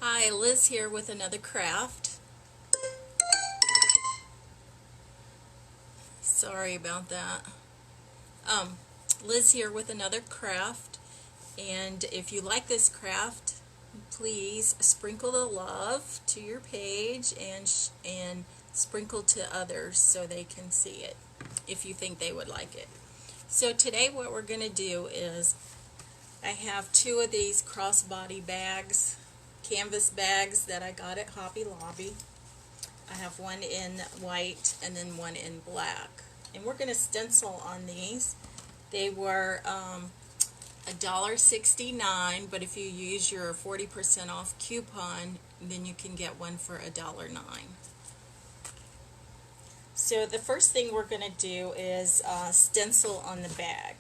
Hi, Liz here with another craft. Sorry about that. Liz here with another craft, and if you like this craft, please sprinkle the love to your page and sprinkle to others so they can see it if you think they would like it. So today what we're going to do is I have two of these crossbody bags, canvas bags that I got at Hobby Lobby. I have one in white and then one in black. And we're going to stencil on these. They were $1.69, but if you use your 40% off coupon, then you can get one for $1.09. So the first thing we're going to do is stencil on the bag.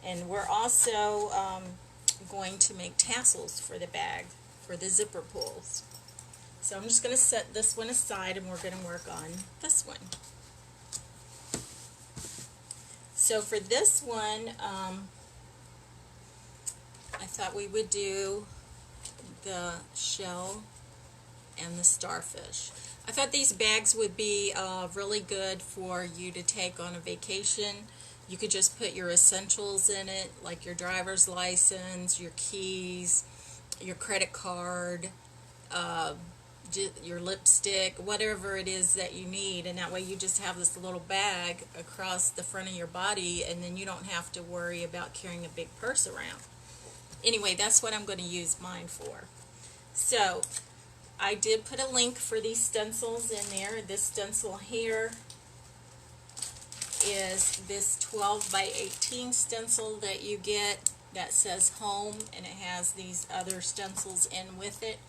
And we're also going to make tassels for the bag, for the zipper pulls. So I'm just going to set this one aside and we're going to work on this one. So for this one, I thought we would do the shell and the starfish. I thought these bags would be really good for you to take on a vacation. You could just put your essentials in it, like your driver's license, your keys, your credit card, your lipstick, whatever it is that you need, and that way you just have this little bag across the front of your body, and then you don't have to worry about carrying a big purse around. Anyway, that's what I'm going to use mine for. So I did put a link for these stencils in there. This stencil here is this 12 by 18 stencil that you get that says home, and it has these other stencils in with it.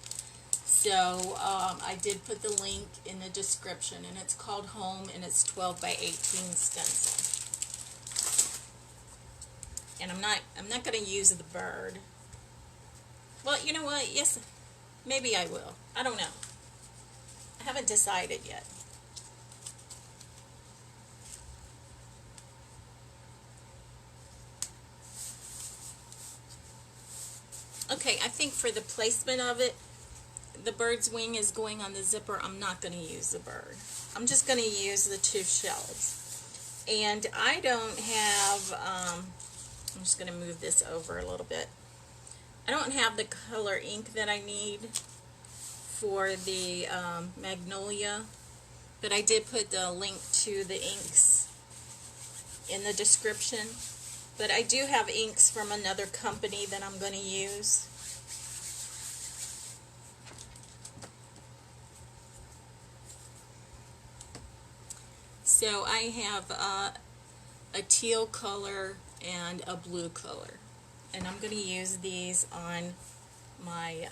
So I did put the link in the description, and it's called Home, and it's 12 by 18 stencil. And I'm not going to use the bird. Well, you know what? Yes, maybe I will. I don't know. I haven't decided yet. Okay, I think for the placement of it, the bird's wing is going on the zipper. I'm not going to use the bird. I'm just going to use the two shells. And I don't have, I'm just going to move this over a little bit. I don't have the color ink that I need for the magnolia, but I did put the link to the inks in the description. But I do have inks from another company that I'm going to use. So I have a teal color and a blue color, and I'm going to use these on my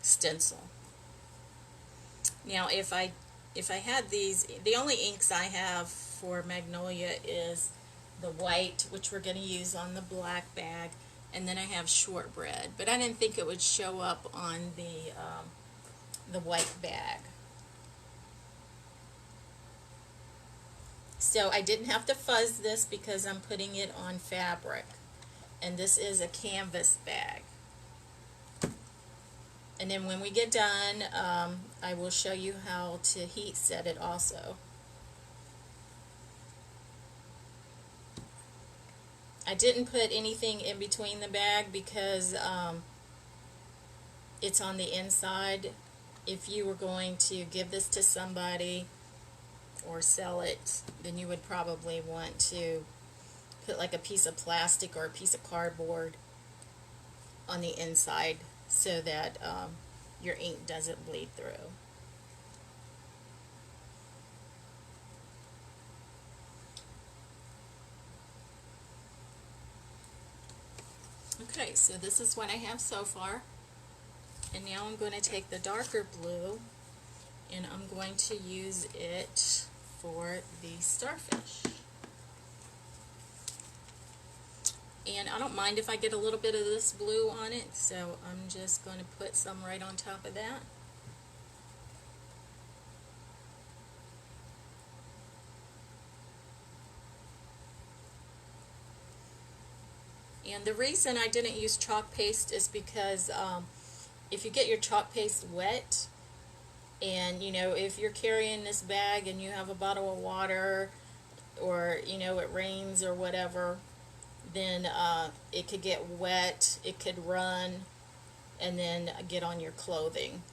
stencil. Now if I had these, the only inks I have for magnolia is the white, which we're going to use on the black bag, and then I have shortbread, but I didn't think it would show up on the white bag. So I didn't have to fuzz this because I'm putting it on fabric, and this is a canvas bag. And then when we get done, I will show you how to heat set it also. I didn't put anything in between the bag because it's on the inside. If you were going to give this to somebody or sell it, then you would probably want to put like a piece of plastic or a piece of cardboard on the inside so that your ink doesn't bleed through. Okay, so this is what I have so far, and now I'm going to take the darker blue and I'm going to use it for the starfish. And I don't mind if I get a little bit of this blue on it, so I'm just going to put some right on top of that. And the reason I didn't use chalk paste is because if you get your chalk paste wet, and you know, if you're carrying this bag and you have a bottle of water, or you know, it rains or whatever, then it could get wet, it could run, and then get on your clothing.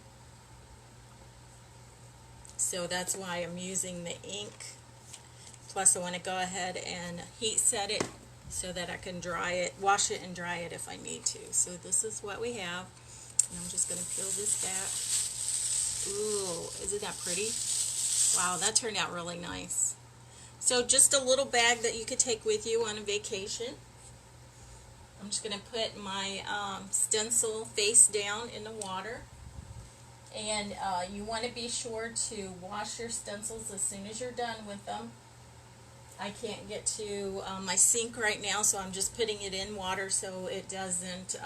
So that's why I'm using the ink. Plus I want to go ahead and heat set it so that I can dry it, wash it and dry it if I need to. So this is what we have. And I'm just going to peel this back. Ooh, isn't that pretty? Wow, that turned out really nice. So just a little bag that you could take with you on a vacation. I'm just going to put my stencil face down in the water. And you want to be sure to wash your stencils as soon as you're done with them. I can't get to my sink right now, so I'm just putting it in water so it doesn't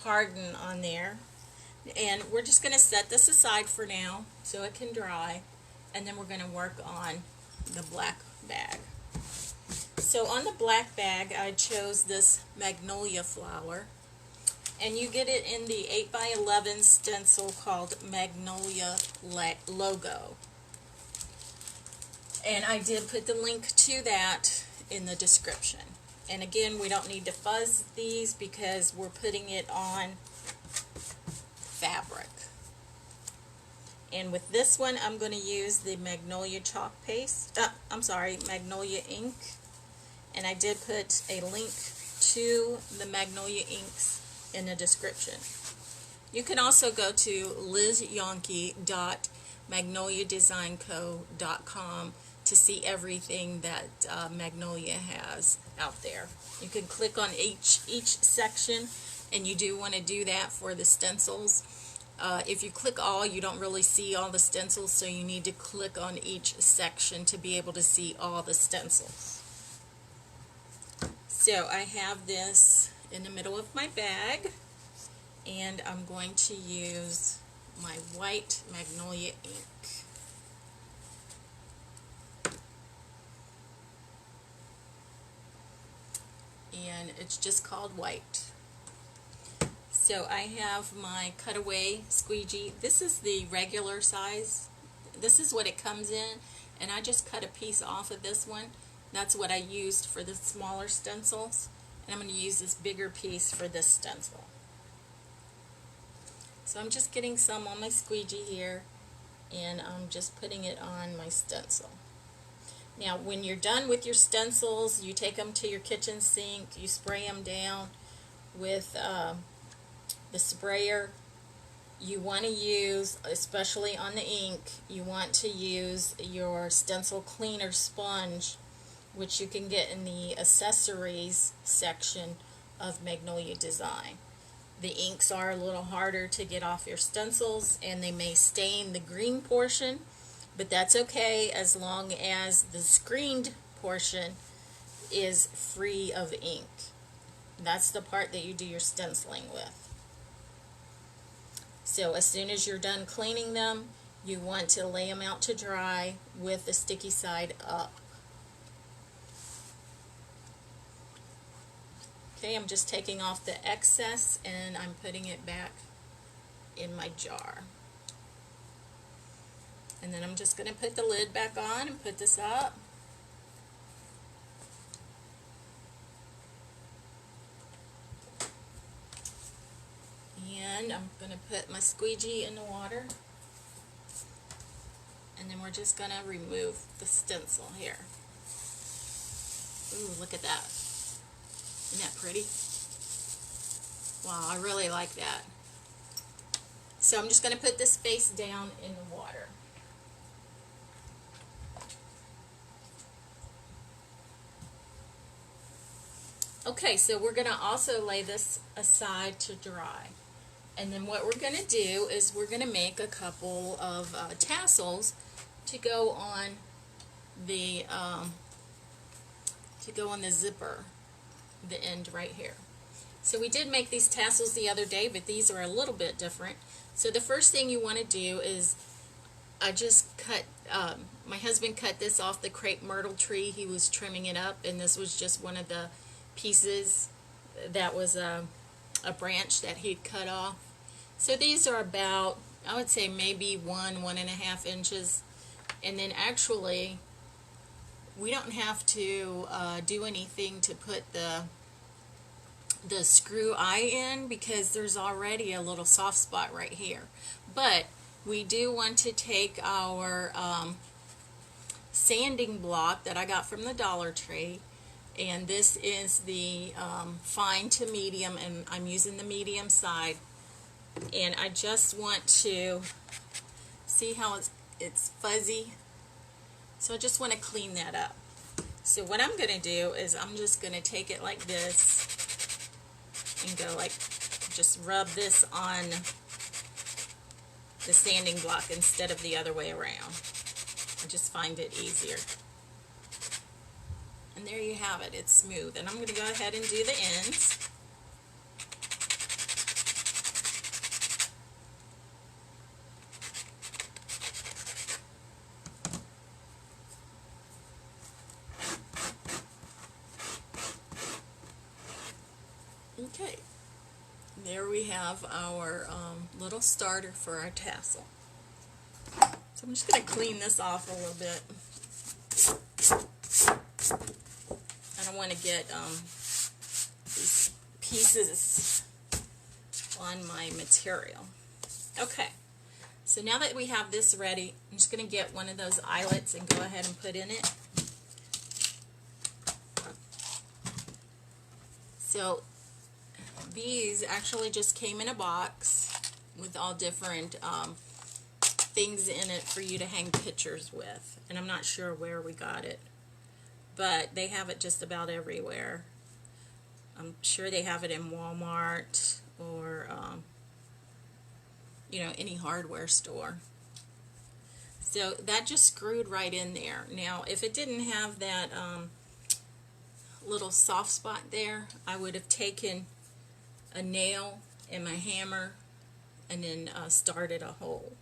harden on there. And we're just going to set this aside for now so it can dry, and then we're going to work on the black bag. So on the black bag, I chose this magnolia flower, and you get it in the 8x11 stencil called Magnolia Logo. And I did put the link to that in the description. And again, we don't need to fuzz these because we're putting it on fabric. And with this one, I'm going to use the Magnolia chalk paste. Magnolia ink. And I did put a link to the Magnolia inks in the description. You can also go to lizyonke.magnoliadesignco.com to see everything that Magnolia has out there. You can click on each section, and you do want to do that for the stencils. If you click all, you don't really see all the stencils, so you need to click on each section to be able to see all the stencils. So I have this in the middle of my bag, and I'm going to use my white Magnolia ink. And it's just called white. So I have my cutaway squeegee. This is the regular size. This is what it comes in, and I just cut a piece off of this one. That's what I used for the smaller stencils, and I'm going to use this bigger piece for this stencil. So I'm just getting some on my squeegee here, and I'm just putting it on my stencil. Now, when you're done with your stencils, you take them to your kitchen sink, you spray them down with the sprayer. You want to use, especially on the ink, you want to use your stencil cleaner sponge, which you can get in the accessories section of Magnolia Design. The inks are a little harder to get off your stencils, and they may stain the green portion, but that's okay as long as the screened portion is free of ink. That's the part that you do your stenciling with. So as soon as you're done cleaning them, you want to lay them out to dry with the sticky side up. Okay, I'm just taking off the excess and I'm putting it back in my jar. And then I'm just going to put the lid back on and put this up. And I'm going to put my squeegee in the water. And then we're just going to remove the stencil here. Ooh, look at that. Isn't that pretty? Wow, I really like that. So I'm just going to put this face down in the water. Okay, so we're going to also lay this aside to dry. And then what we're going to do is we're going to make a couple of tassels to go on the zipper, the end right here. So we did make these tassels the other day, but these are a little bit different. So the first thing you want to do is, I just cut, my husband cut this off the crepe myrtle tree. He was trimming it up, and this was just one of the pieces that was a branch that he'd cut off. So these are about, I would say maybe 1.5 inches. And then actually, we don't have to do anything to put the screw eye in because there's already a little soft spot right here. But we do want to take our sanding block that I got from the Dollar Tree, and this is the fine to medium, and I'm using the medium side. And I just want to see how it's fuzzy, so I just want to clean that up. So what I'm going to do is I'm just going to take it like this and go like, just rub this on the sanding block instead of the other way around. I just find it easier. And there you have it, it's smooth. And I'm going to go ahead and do the ends. Okay, there we have our little starter for our tassel. So I'm just going to clean this off a little bit. I don't want to get these pieces on my material. Okay, so now that we have this ready, I'm just going to get one of those eyelets and go ahead and put in it. So these actually just came in a box with all different things in it for you to hang pictures with. And I'm not sure where we got it, but they have it just about everywhere. I'm sure they have it in Walmart or, you know, any hardware store. So that just screwed right in there. Now, if it didn't have that little soft spot there, I would have taken a nail and my hammer and then started a hole.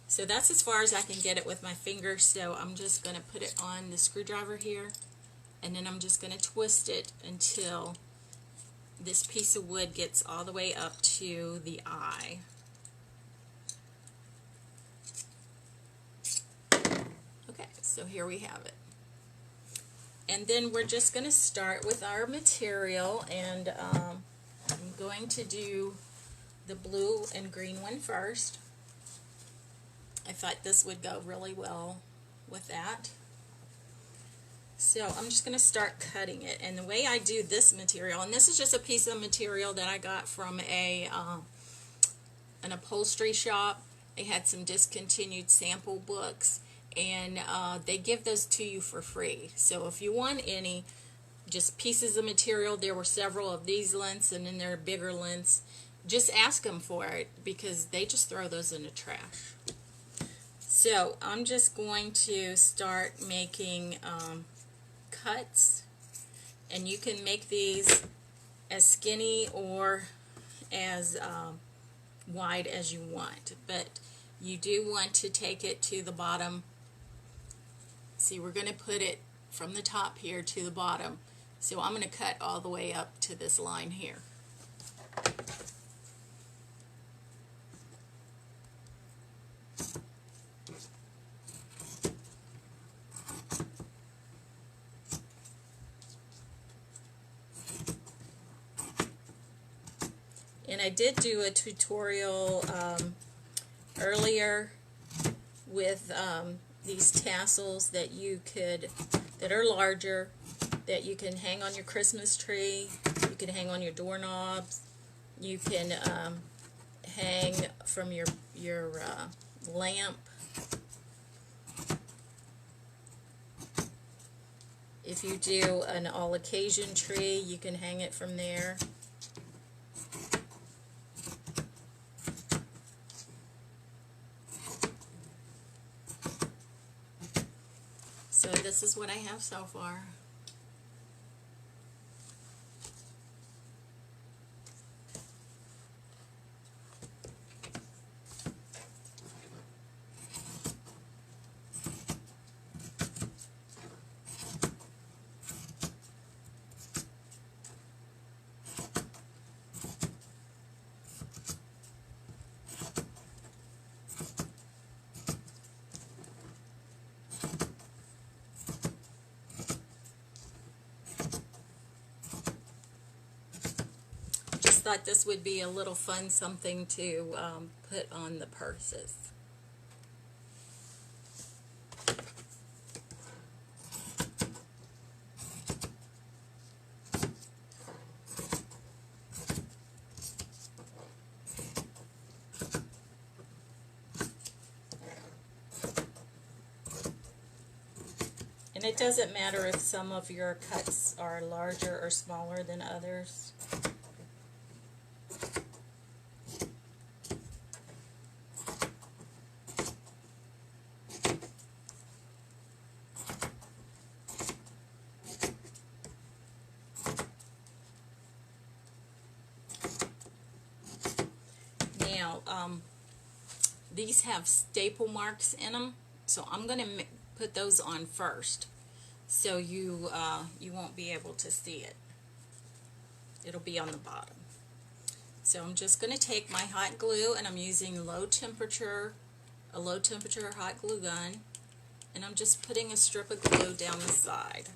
So that's as far as I can get it with my fingers. So I'm just going to put it on the screwdriver here, and then I'm just going to twist it until this piece of wood gets all the way up to the eye. Okay, so here we have it. And then we're just going to start with our material, and I'm going to do the blue and green one first. I thought this would go really well with that. So I'm just going to start cutting it. And the way I do this material, and this is just a piece of material that I got from an upholstery shop. They had some discontinued sample books, and they give those to you for free. So if you want any just pieces of material, there were several of these lengths, and then there are bigger lengths. Just ask them for it because they just throw those in the trash. So I'm just going to start making cuts, and you can make these as skinny or as wide as you want, but you do want to take it to the bottom. See, we're going to put it from the top here to the bottom, so I'm going to cut all the way up to this line here. And I did do a tutorial earlier with these tassels that are larger, that you can hang on your Christmas tree, you can hang on your doorknobs, you can hang from your lamp. If you do an all occasion tree, you can hang it from there. So this is what I have so far. thought this would be a little fun something to put on the purses. And it doesn't matter if some of your cuts are larger or smaller than others. Now, these have staple marks in them, so I'm going to put those on first, so you won't be able to see it. It'll be on the bottom. So I'm just going to take my hot glue, and I'm using a low temperature hot glue gun, and I'm just putting a strip of glue down the side.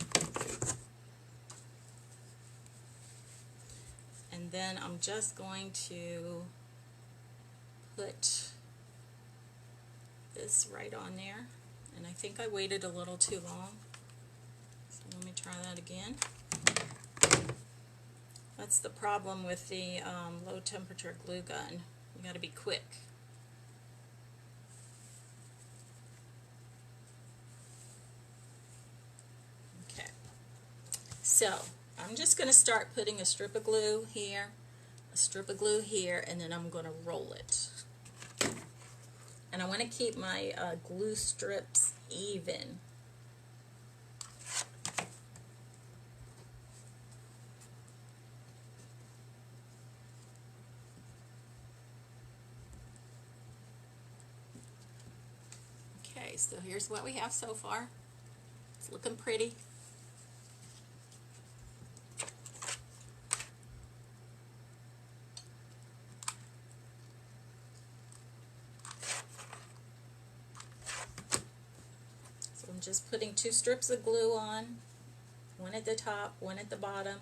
And then I'm just going to put this right on there, and I think I waited a little too long, so let me try that again. That's the problem with the low temperature glue gun. You got to be quick. Okay, so I'm just going to start putting a strip of glue here, a strip of glue here, and then I'm going to roll it. And I want to keep my glue strips even. Okay, so here's what we have so far. It's looking pretty. I'm just putting 2 strips of glue on, one at the top, one at the bottom,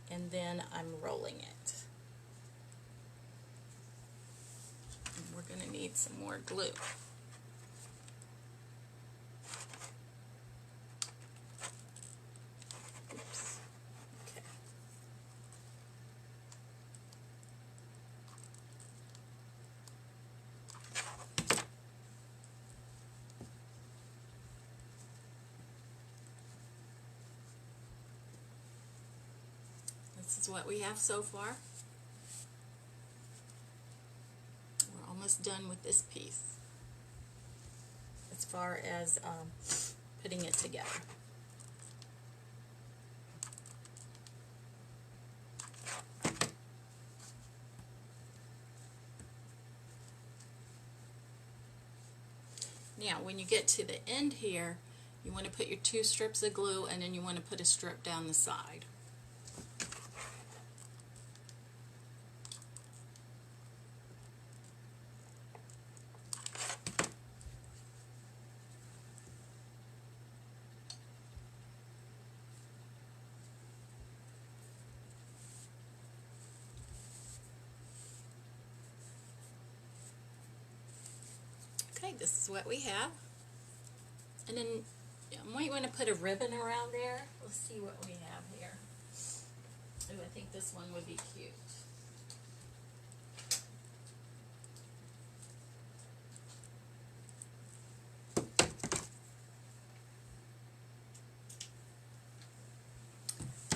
and then I'm rolling it. And we're going to need some more glue. Oops. Okay. This is what we have so far. We're almost done with this piece as far as putting it together. Now when you get to the end here, you want to put your 2 strips of glue, and then you want to put a strip down the side. Okay, this is what we have. And then you might want to put a ribbon around there. Let's see what we have here. Oh, I think this one would be cute.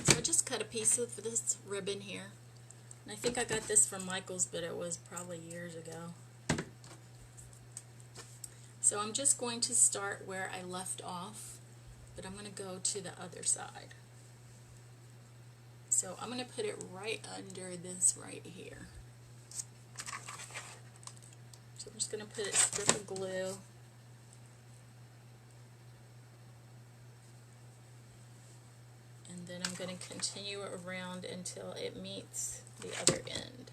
So I just cut a piece of this ribbon here. And I think I got this from Michael's, but it was probably years ago. So I'm just going to start where I left off, but I'm going to go to the other side. So I'm going to put it right under this right here. So I'm just going to put a strip of glue. And then I'm going to continue it around until it meets the other end.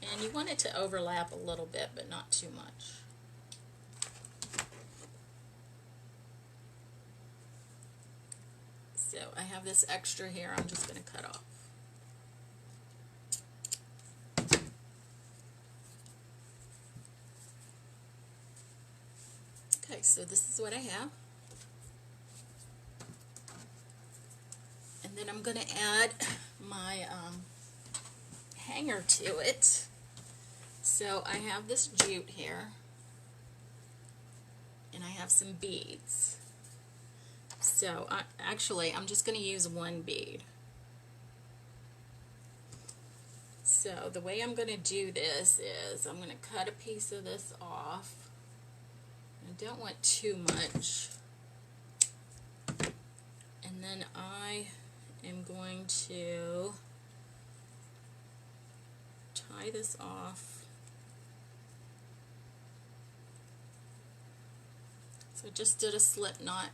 And you want it to overlap a little bit, but not too much. So I have this extra here I'm just going to cut off. Okay, so this is what I have. And then I'm going to add my hanger to it. So I have this jute here, and I have some beads. So actually, I'm just going to use one bead. So the way I'm going to do this is I'm going to cut a piece of this off. I don't want too much. And then I am going to tie this off. So I just did a slip knot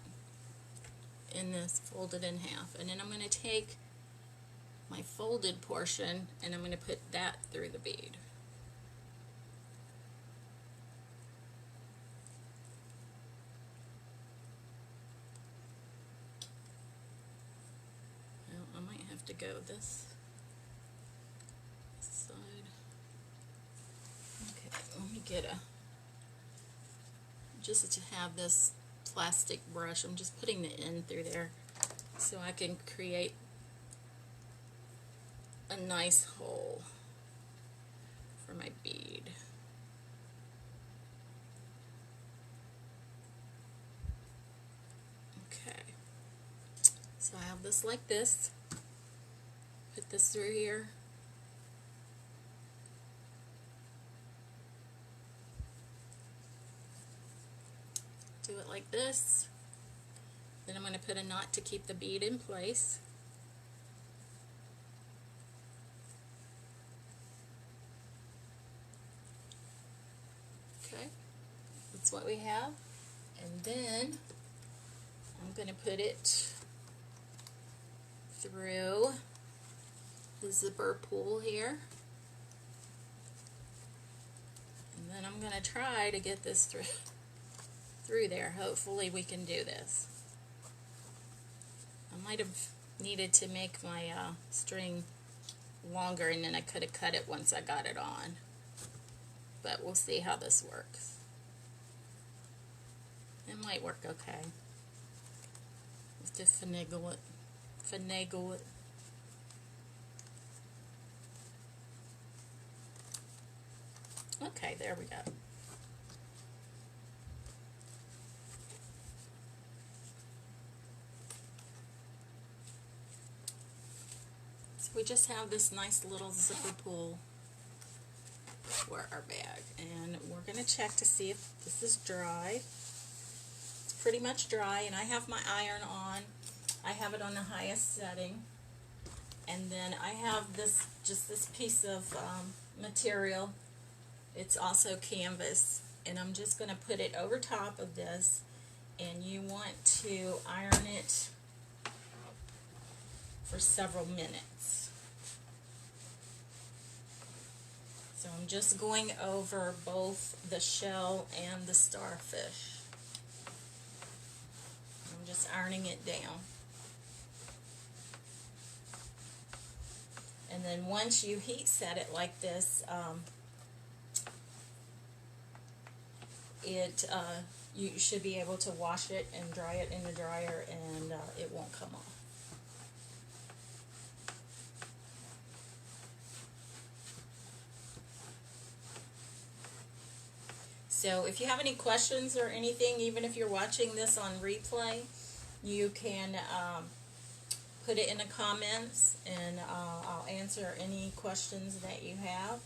in this, folded in half, and then I'm going to take my folded portion and I'm going to put that through the bead. Now, I might have to go this side. Okay, let me get just to have this plastic brush, I'm just putting the end through there so I can create a nice hole for my bead. Okay, so I have this like this. Put this through here. Do it like this. Then I'm going to put a knot to keep the bead in place. Okay, that's what we have. And then I'm going to put it through the zipper pull here. And then I'm going to try to get this through there. Hopefully we can do this. I might have needed to make my string longer, and then I could have cut it once I got it on. But we'll see how this works. It might work okay. Have to finagle it. Okay, there we go. So we just have this nice little zipper pull for our bag, and we're going to check to see if this is dry. It's pretty much dry, and I have my iron on. I have it on the highest setting, and then I have this piece of material. It's also canvas, and I'm just going to put it over top of this, and you want to iron it for several minutes. So I'm just going over both the shell and the starfish. I'm just ironing it down. And then once you heat set it like this, you should be able to wash it and dry it in the dryer, and it won't come off. So if you have any questions or anything, even if you're watching this on replay, you can put it in the comments, and I'll answer any questions that you have.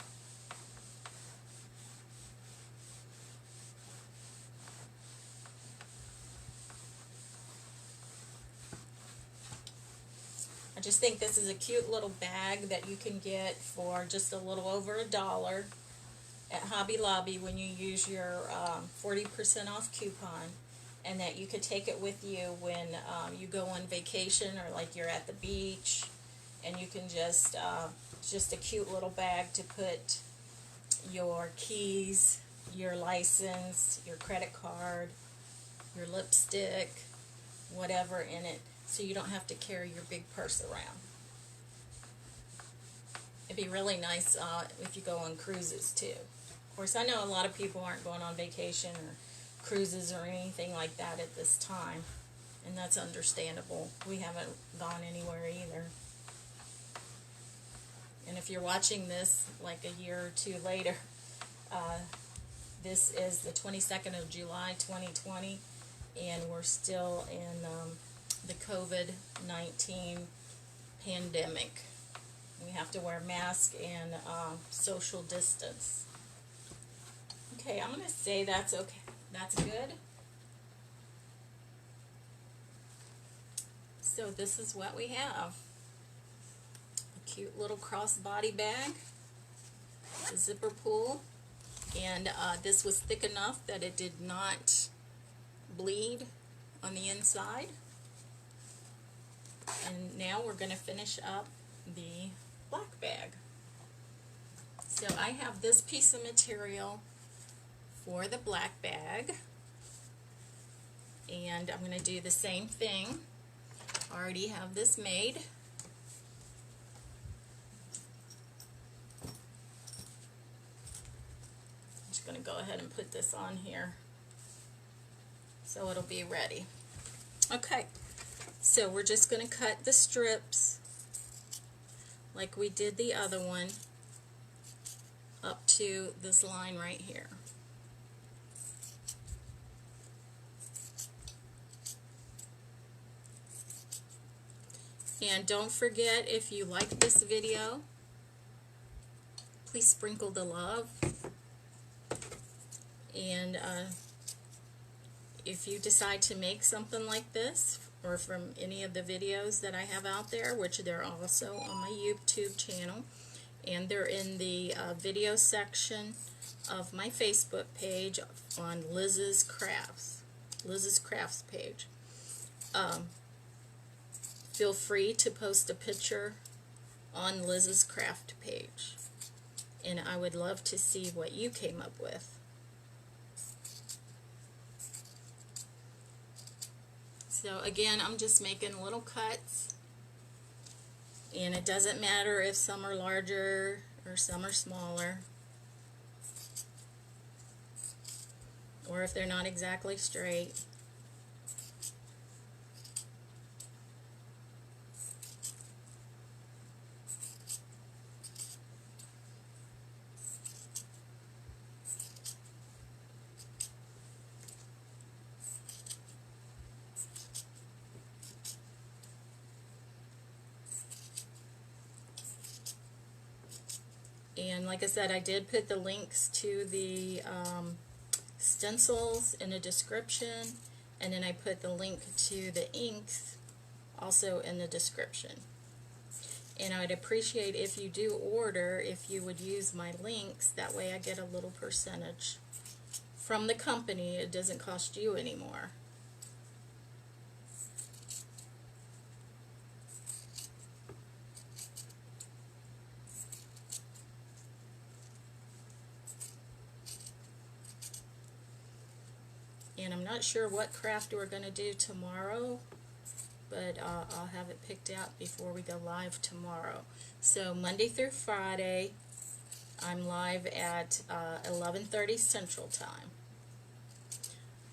I just think this is a cute little bag that you can get for just a little over $1 at Hobby Lobby when you use your 40% off coupon, and that you could take it with you when you go on vacation, or like you're at the beach, and you can just a cute little bag to put your keys, your license, your credit card, your lipstick, whatever in it. so you don't have to carry your big purse around. It'd be really nice if you go on cruises too. Of course, I know a lot of people aren't going on vacation or cruises or anything like that at this time, and that's understandable. We haven't gone anywhere either. And if you're watching this like a year or two later, this is the 22nd of July 2020, and we're still in the COVID-19 pandemic. We have to wear masks and social distance. Okay, I'm going to say that's okay. That's good. So this is what we have. A cute little crossbody bag, a zipper pull, and this was thick enough that it did not bleed on the inside. And now we're going to finish up the black bag. So I have this piece of material for the black bag, and I'm going to do the same thing. I already have this made. I'm just going to go ahead and put this on here so it'll be ready. Okay, so we're just going to cut the strips like we did the other one up to this line right here. And don't forget, if you like this video, please sprinkle the love. And if you decide to make something like this, or from any of the videos that I have out there, which they're also on my YouTube channel, and they're in the video section of my Facebook page on Liz's Crafts page. Feel free to post a picture on Liz's Craft page, and I would love to see what you came up with. So again, I'm just making little cuts, and it doesn't matter if some are larger or some are smaller, or if they're not exactly straight. And like I said, I did put the links to the stencils in the description, and then I put the link to the inks also in the description. And I would appreciate if you do order, if you would use my links. That way I get a little percentage from the company. It doesn't cost you anymore. And I'm not sure what craft we're going to do tomorrow, but I'll have it picked out before we go live tomorrow. So Monday through Friday, I'm live at 11:30 Central Time.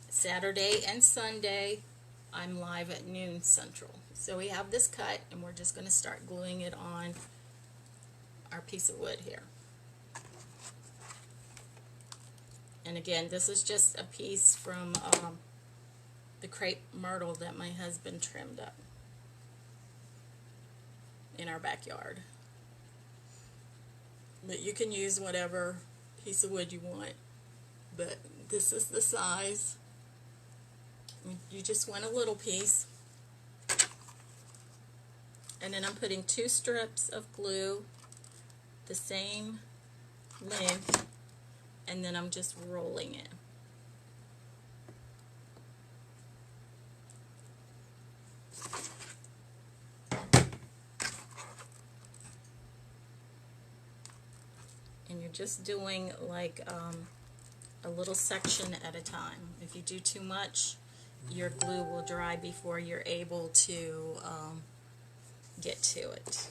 Saturday and Sunday, I'm live at noon Central. So we have this cut, and we're just going to start gluing it on our piece of wood here. And again, this is just a piece from the crepe myrtle that my husband trimmed up in our backyard. But you can use whatever piece of wood you want. But this is the size. You just want a little piece. And then I'm putting 2 strips of glue, the same length, and then I'm just rolling it. And you're just doing like a little section at a time. If you do too much, your glue will dry before you're able to get to it.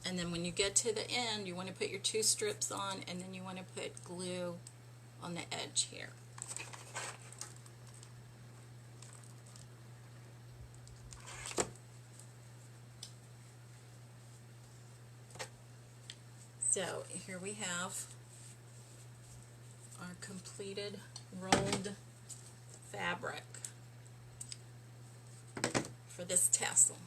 And then when you get to the end, you want to put your 2 strips on, and then you want to put glue on the edge here. So here we have our completed rolled fabric for this tassel.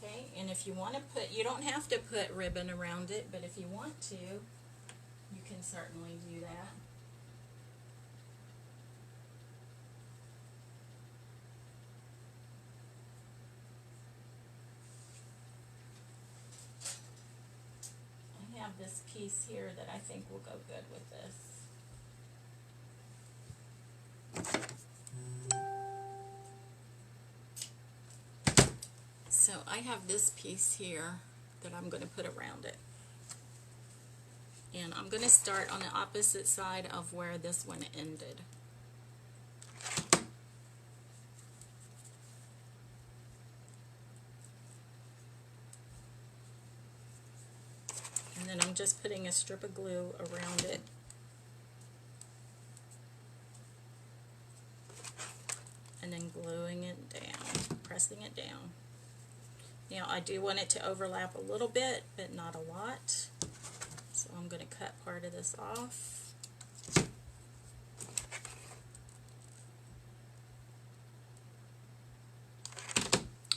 Okay, and if you want to put, you don't have to put ribbon around it, but if you want to, you can certainly do that. I have this piece here that I think will go good with this. So I have this piece here that I'm going to put around it. And I'm going to start on the opposite side of where this one ended. And then I'm just putting a strip of glue around it. And then gluing it down, pressing it down. Now I do want it to overlap a little bit, but not a lot. So I'm going to cut part of this off.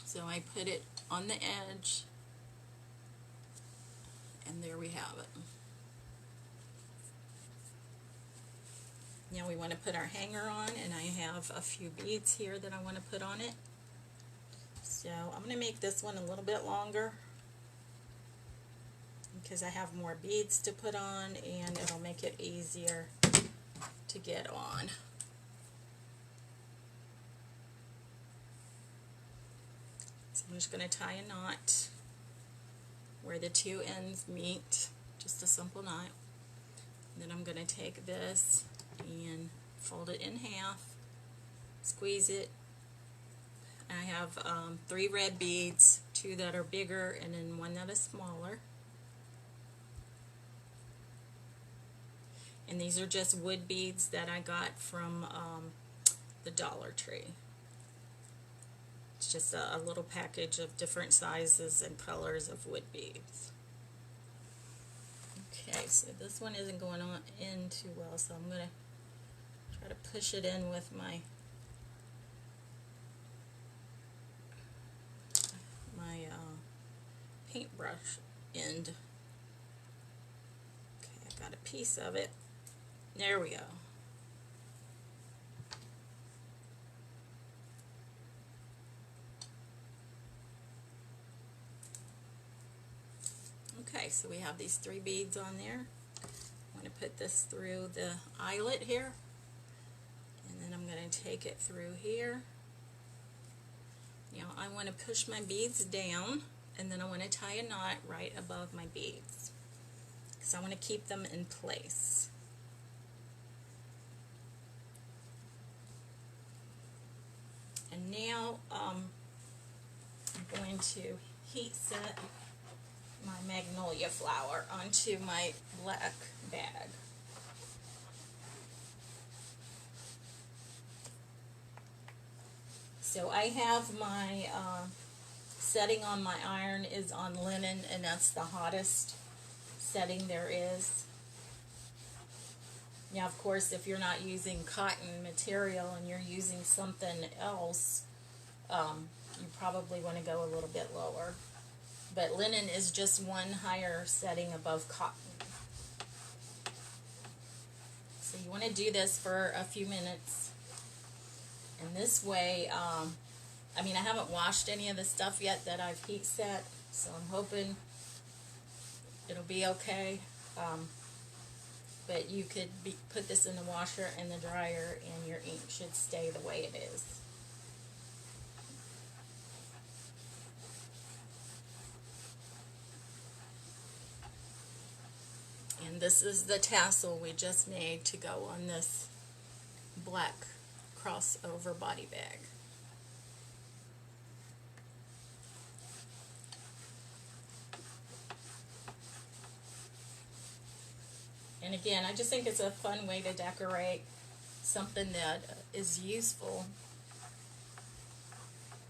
So I put it on the edge, and there we have it. Now we want to put our hanger on, and I have a few beads here that I want to put on it. So I'm going to make this one a little bit longer because I have more beads to put on, and it'll make it easier to get on. So I'm just going to tie a knot where the 2 ends meet, just a simple knot. And then I'm going to take this and fold it in half, squeeze it. I have 3 red beads, 2 that are bigger and then 1 that is smaller. And these are just wood beads that I got from the Dollar Tree. It's just a little package of different sizes and colors of wood beads. Okay, so this one isn't going on in too well, so I'm going to try to push it in with my paintbrush end. Okay, I got a piece of it. There we go. Okay, so we have these 3 beads on there. I'm going to put this through the eyelet here, and then I'm going to take it through here. Now I want to push my beads down, and then I want to tie a knot right above my beads because I want to keep them in place. And now I'm going to heat set my magnolia flower onto my black bag. So I have my setting on my iron is on linen, and that's the hottest setting there is. Now, of course, if you're not using cotton material and you're using something else, you probably want to go a little bit lower. But linen is just one higher setting above cotton. So you want to do this for a few minutes. And this way, I mean, I haven't washed any of the stuff yet that I've heat set, so I'm hoping it'll be okay. But you could put this in the washer and the dryer, and your ink should stay the way it is. And this is the tassel we just made to go on this black crossover body bag. And again, I just think it's a fun way to decorate something that is useful.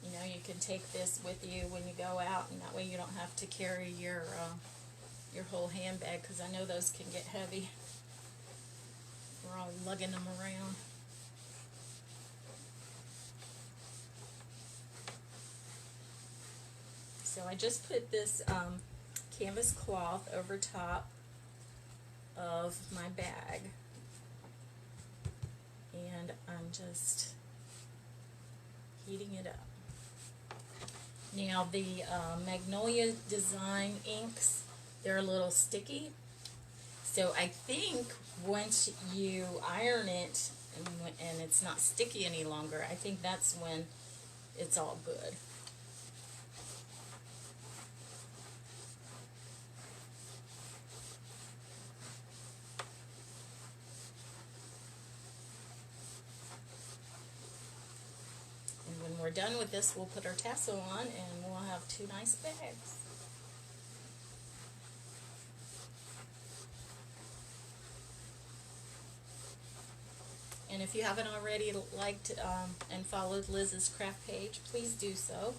You know, you can take this with you when you go out, and that way you don't have to carry your whole handbag, because I know those can get heavy. We're all lugging them around. So I just put this canvas cloth over top of my bag, and I'm just heating it up. Now the Magnolia Design inks, they're a little sticky, so I think once you iron it and it's not sticky any longer, I think that's when it's all good. And when we're done with this, we'll put our tassel on and we'll have two nice bags. And if you haven't already liked and followed Liz's craft page, please do so.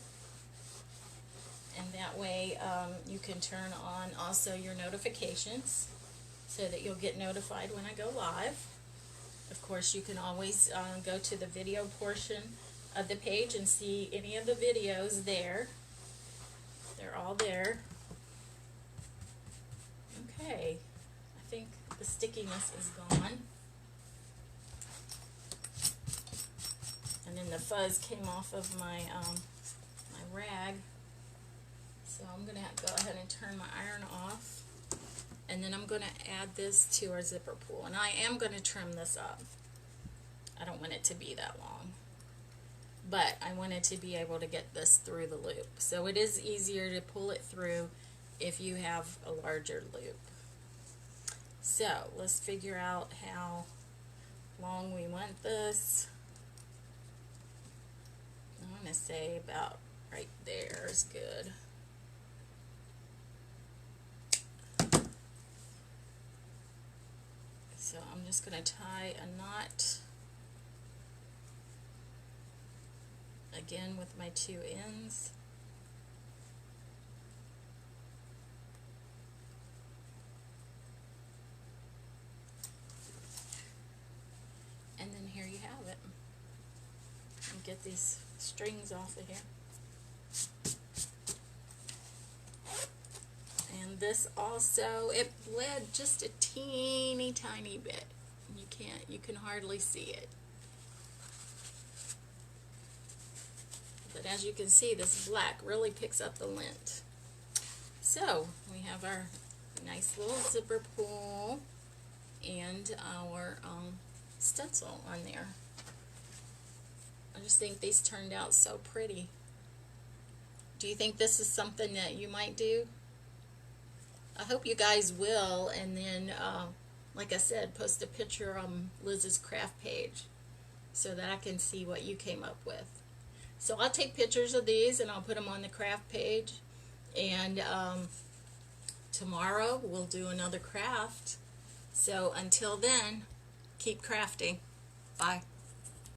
And that way you can turn on also your notifications so that you'll get notified when I go live. Of course, you can always go to the video portion of the page and see any of the videos there. They're all there. Okay, I think the stickiness is gone. And then the fuzz came off of my my rag. So I'm going to go ahead and turn my iron off. And then I'm going to add this to our zipper pull. And I am going to trim this up. I don't want it to be that long. But I wanted to be able to get this through the loop. So it is easier to pull it through if you have a larger loop. So let's figure out how long we want this. I'm going to say about right there is good. So I'm just going to tie a knot again with my two ends. And then here you have it. And get these strings off of here. And this also, it bled just a teeny tiny bit. You can hardly see it. But as you can see, this black really picks up the lint. So we have our nice little zipper pull and our stencil on there. I just think these turned out so pretty. Do you think this is something that you might do? I hope you guys will, and then like I said, post a picture on Liz's craft page so that I can see what you came up with. So I'll take pictures of these and I'll put them on the craft page, and tomorrow we'll do another craft. So until then, keep crafting. Bye.